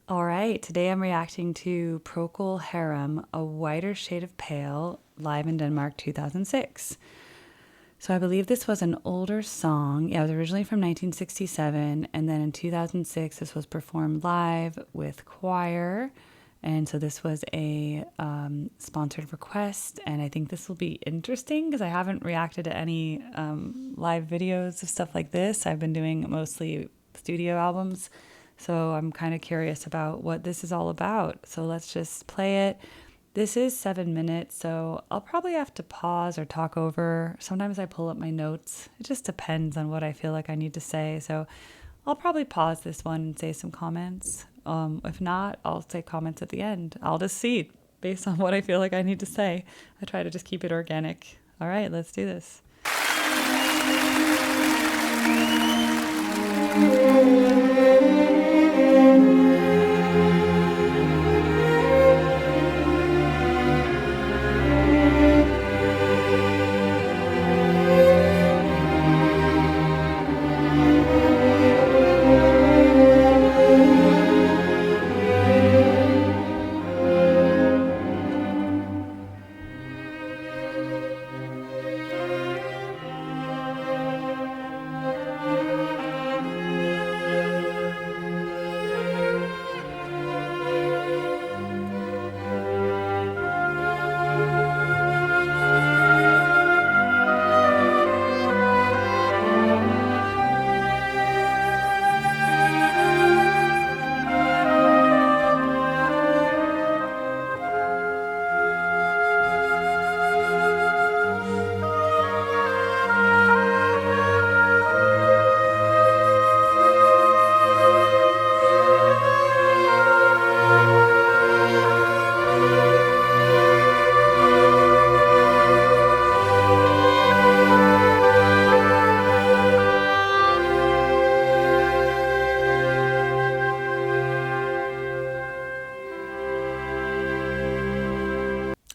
All right, today I'm reacting to Procol Harum, A Whiter Shade of Pale, live in Denmark 2006. So I believe this was an older song. Yeah, it was originally from 1967, and then in 2006 this was performed live with choir. And so this was a sponsored request, and I think this will be interesting because I haven't reacted to any live videos of stuff like this. I've been doing mostly studio albums. So I'm kind of curious about what this is all about. So let's just play it. This is 7 minutes, so I'll probably have to pause or talk over. Sometimes I pull up my notes. It just depends on what I feel like I need to say. So I'll probably pause this one and say some comments. If not, I'll say comments at the end. I'll just see based on what I feel like I need to say. I try to just keep it organic. All right, let's do this.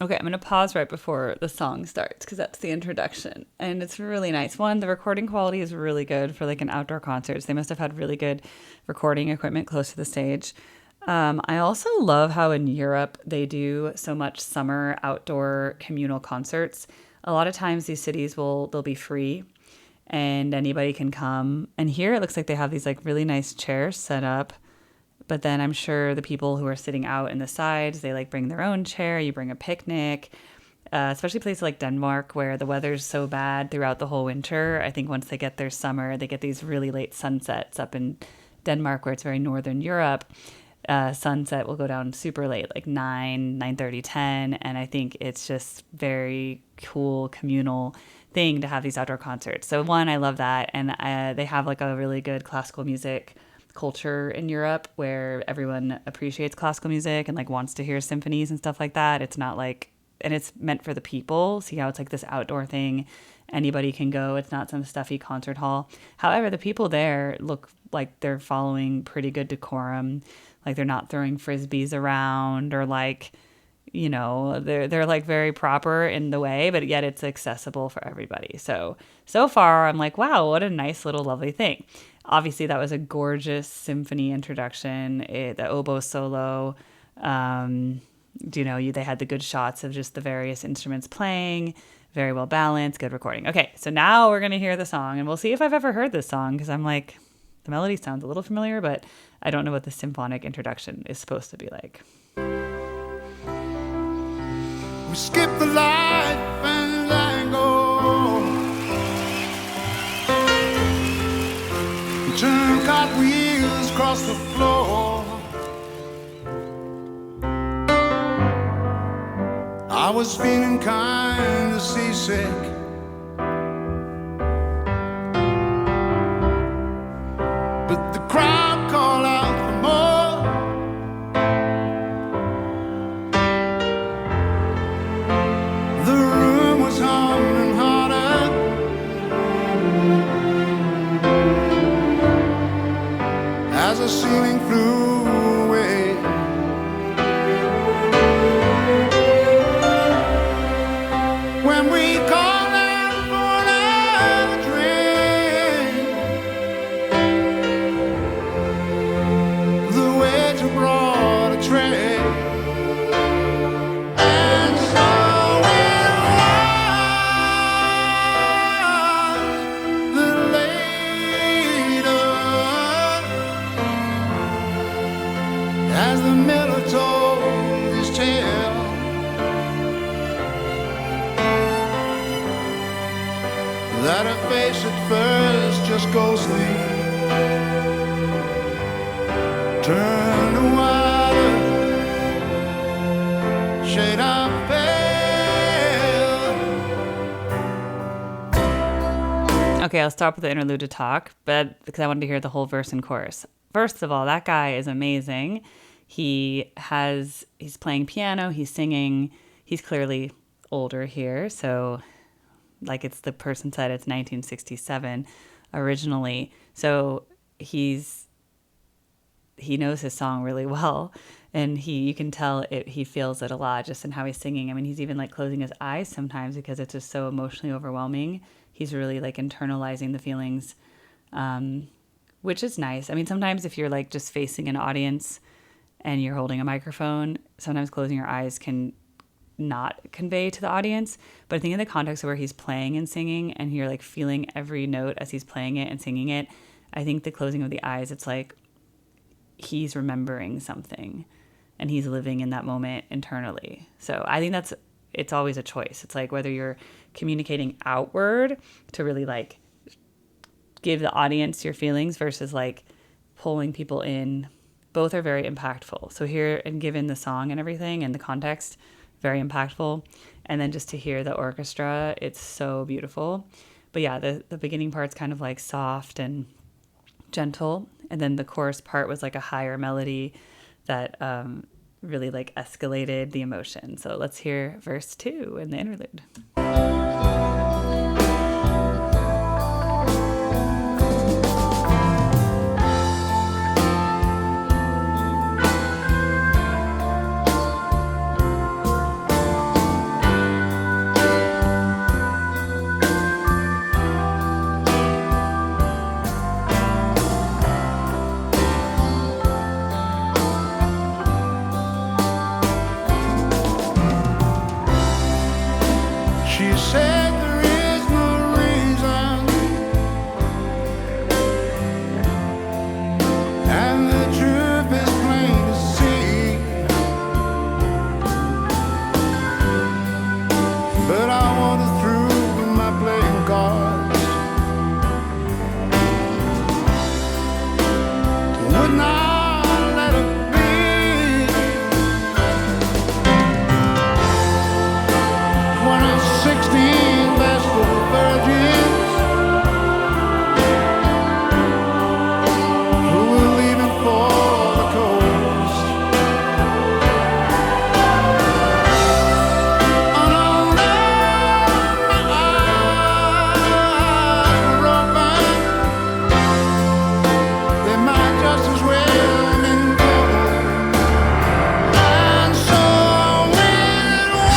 Okay, I'm going to pause right before the song starts because that's the introduction. And it's really nice. One, the recording quality is really good for like an outdoor concerts. They must have had really good recording equipment close to the stage. I also love how in Europe they do so much summer outdoor communal concerts. A lot of times these cities they'll be free and anybody can come. And here it looks like they have these like really nice chairs set up. But then I'm sure the people who are sitting out in the sides, they like bring their own chair. You bring a picnic, especially places like Denmark where the weather's so bad throughout the whole winter. I think once they get their summer, they get these really late sunsets up in Denmark where it's very northern Europe. Sunset will go down super late, like 9, 9:30, 10. And I think it's just very cool communal thing to have these outdoor concerts. So one, I love that. And they have like a really good classical music culture in Europe where everyone appreciates classical music and like wants to hear symphonies and stuff like that. It's not like, and it's meant for the people. See how it's like this outdoor thing. Anybody can go. It's not some stuffy concert hall. However, the people there look like they're following pretty good decorum. Like they're not throwing frisbees around or like, you know, they're like very proper in the way, but yet it's accessible for everybody. So far I'm like, wow, what a nice little lovely thing. Obviously, that was a gorgeous symphony introduction. The oboe solo, they had the good shots of just the various instruments playing, very well balanced, good recording. Okay, so now we're going to hear the song, and we'll see if I've ever heard this song, because I'm like, the melody sounds a little familiar, but I don't know what the symphonic introduction is supposed to be like. We skip the light and let go. Turn cartwheels across the floor. I was feeling kind of seasick, but the crowd called out for more. The room was humming harder as the ceiling flew away. When we called as the miller told his tale. That her face at first just ghostly turned to water, shade of pale. Okay, I'll stop with the interlude to talk, but because I wanted to hear the whole verse and chorus. First of all, that guy is amazing. He's playing piano, he's singing, he's clearly older here, so like it's the person said it's 1967 originally. So he knows his song really well, and you can tell he feels it a lot just in how he's singing. I mean, he's even like closing his eyes sometimes because it's just so emotionally overwhelming. He's really like internalizing the feelings, which is nice. I mean, sometimes if you're like just facing an audience and you're holding a microphone, sometimes closing your eyes can not convey to the audience. But I think in the context of where he's playing and singing and you're like feeling every note as he's playing it and singing it, I think the closing of the eyes, it's like he's remembering something and he's living in that moment internally. So I think it's always a choice. It's like whether you're communicating outward to really like give the audience your feelings versus like pulling people in. Both are very impactful. So here, and given the song and everything and the context, very impactful. And then just to hear the orchestra, it's so beautiful. But yeah, the beginning part's kind of like soft and gentle. And then the chorus part was like a higher melody that really like escalated the emotion. So let's hear verse 2 in the interlude. She said there is no reason, and the truth is plain to see. But I wanted through my playing cards, would not let it be. One of 16 vestal virgins who were leaving for the coast. And although my eyes were open, they might just as well have been closed. And so it was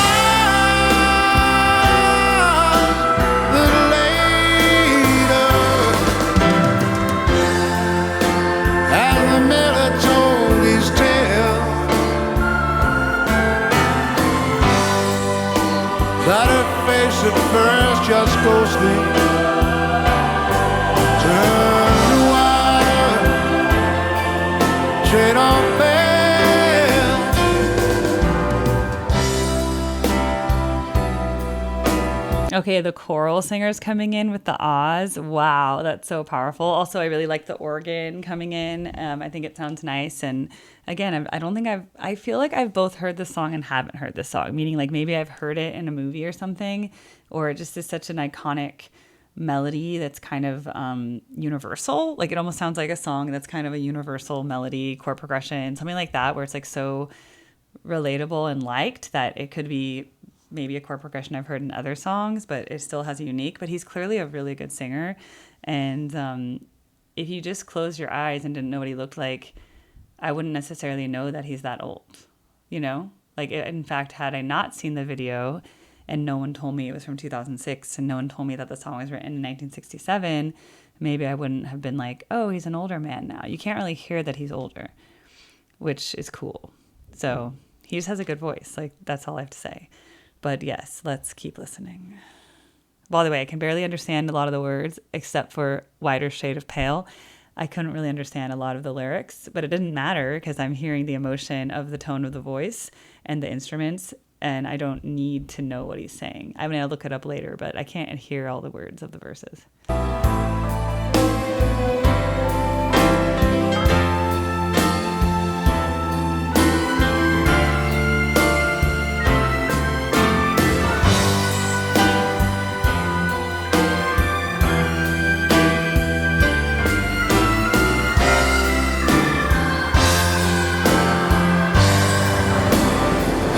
that later, as the miller told his tale, that her face at first just ghostly turned to water, shade of pale. Okay, the choral singers coming in with the ahs. Wow, that's so powerful. Also, I really like the organ coming in. I think it sounds nice. And again, I don't think I feel like I've both heard this song and haven't heard this song, meaning like maybe I've heard it in a movie or something, or it just is such an iconic melody that's kind of universal. Like it almost sounds like a song that's kind of a universal melody, chord progression, something like that, where it's like so relatable and liked that it could be maybe a chord progression I've heard in other songs, but it still has a unique. But he's clearly a really good singer. And if you just closed your eyes and didn't know what he looked like, I wouldn't necessarily know that he's that old, you know? Like, in fact, had I not seen the video and no one told me it was from 2006 and no one told me that the song was written in 1967, maybe I wouldn't have been like, oh, he's an older man now. You can't really hear that he's older, which is cool. So he just has a good voice. Like, that's all I have to say. But yes, let's keep listening. By the way, I can barely understand a lot of the words except for wider shade of pale. I couldn't really understand a lot of the lyrics, but it didn't matter because I'm hearing the emotion of the tone of the voice and the instruments, and I don't need to know what he's saying. I mean, I'll look it up later, but I can't hear all the words of the verses.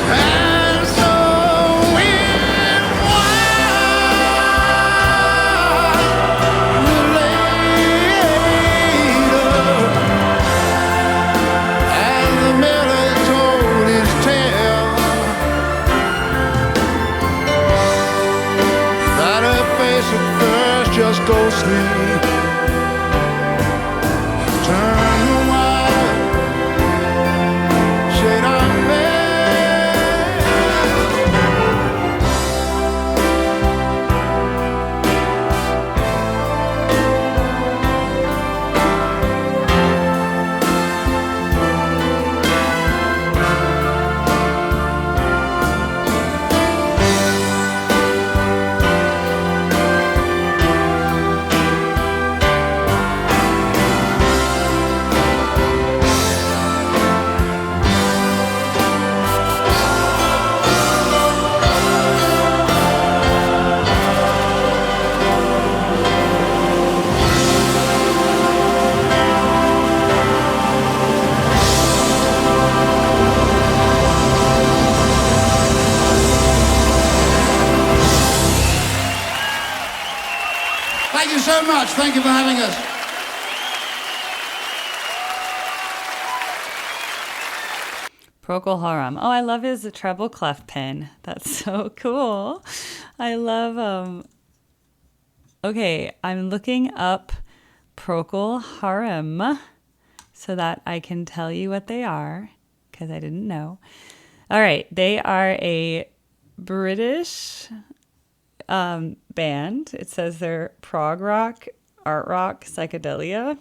And so when while later, and the miller told his tale, that her face at first just ghostly turned white shade of Thank you so much. Thank you for having us. Procol Harum. Oh, I love his treble clef pin. That's so cool. I love Okay, I'm looking up Procol Harum so that I can tell you what they are because I didn't know. All right, they are a British band. It says they're prog rock, art rock, psychedelia.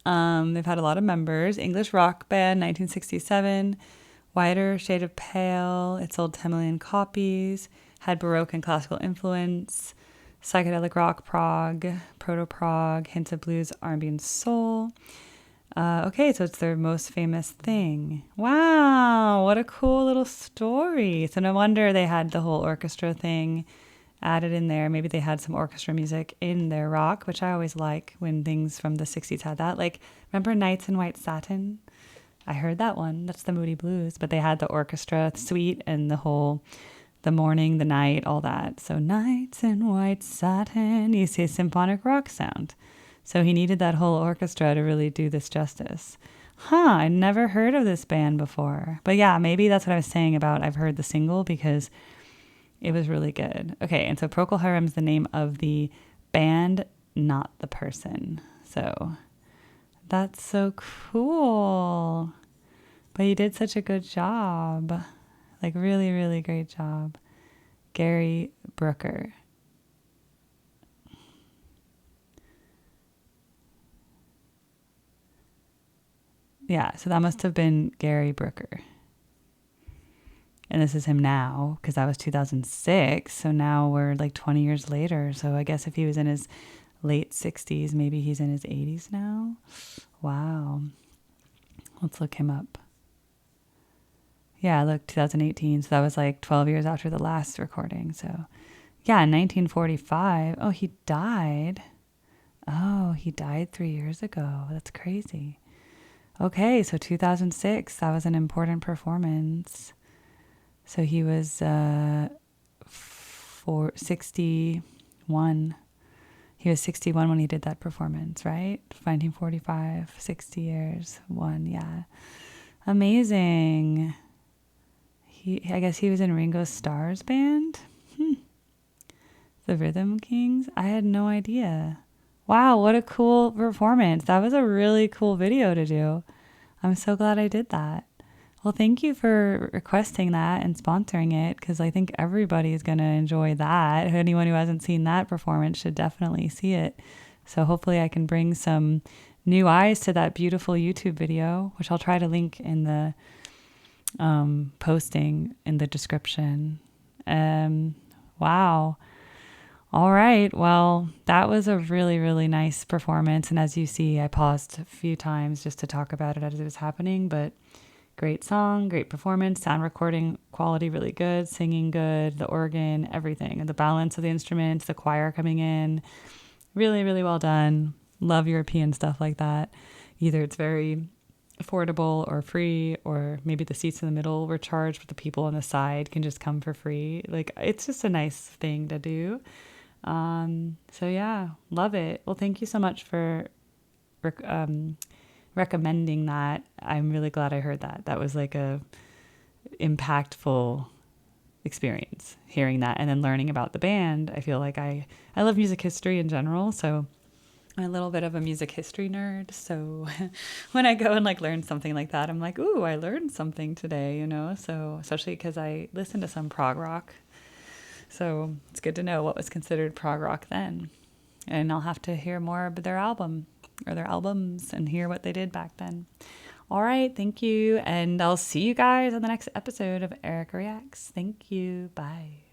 They've had a lot of members. English rock band, 1967. Whiter shade of pale. It sold 10 million copies. Had Baroque and classical influence. Psychedelic rock, prog, proto-prog, hints of blues, R&B, and soul. Okay, so it's their most famous thing. Wow, what a cool little story. So no wonder they had the whole orchestra thing added in there. Maybe they had some orchestra music in their rock, which I always like when things from the 60s had that. Like, remember Nights in White Satin? I heard that one. That's the Moody Blues. But they had the orchestra suite and the whole, the morning, the night, all that. So Nights in White Satin, you see a symphonic rock sound. So he needed that whole orchestra to really do this justice. I never heard of this band before. But yeah, maybe that's what I was saying about I've heard the single because it was really good. Okay, and so Procol Harum is the name of the band, not the person. So that's so cool. But you did such a good job. Like really, really great job. Gary Brooker. Yeah, so that must have been Gary Brooker. And this is him now, because that was 2006. So now we're like 20 years later. So I guess if he was in his late 60s, maybe he's in his 80s now. Wow. Let's look him up. Yeah, look, 2018. So that was like 12 years after the last recording. So yeah, in 1945. Oh, he died. Oh, he died 3 years ago. That's crazy. Okay, so 2006, that was an important performance. So he was 61. He was 61 when he did that performance, right? 1945, 60 years, yeah. Amazing. I guess he was in Ringo Starr's band. The Rhythm Kings. I had no idea. Wow, what a cool performance. That was a really cool video to do. I'm so glad I did that. Well, thank you for requesting that and sponsoring it because I think everybody is going to enjoy that. Anyone who hasn't seen that performance should definitely see it. So hopefully I can bring some new eyes to that beautiful YouTube video, which I'll try to link in the posting in the description. Wow. All right. Well, that was a really, really nice performance. And as you see, I paused a few times just to talk about it as it was happening, but great song, great performance, sound recording quality really good, singing good, the organ, everything, and the balance of the instruments, the choir coming in, really, really well done. Love European stuff like that. Either it's very affordable or free, or maybe the seats in the middle were charged, but the people on the side can just come for free. Like, it's just a nice thing to do. So yeah, love it. Well, thank you so much for recommending that. I'm really glad I heard that. That was like a impactful experience, hearing that and then learning about the band. I feel like I love music history in general, so I'm a little bit of a music history nerd. So when I go and like learn something like that, I'm like, ooh, I learned something today, you know? So especially because I listen to some prog rock. So it's good to know what was considered prog rock then. And I'll have to hear more of their album or their albums and hear what they did back then. All right. Thank you. And I'll see you guys on the next episode of Erica Reacts. Thank you. Bye.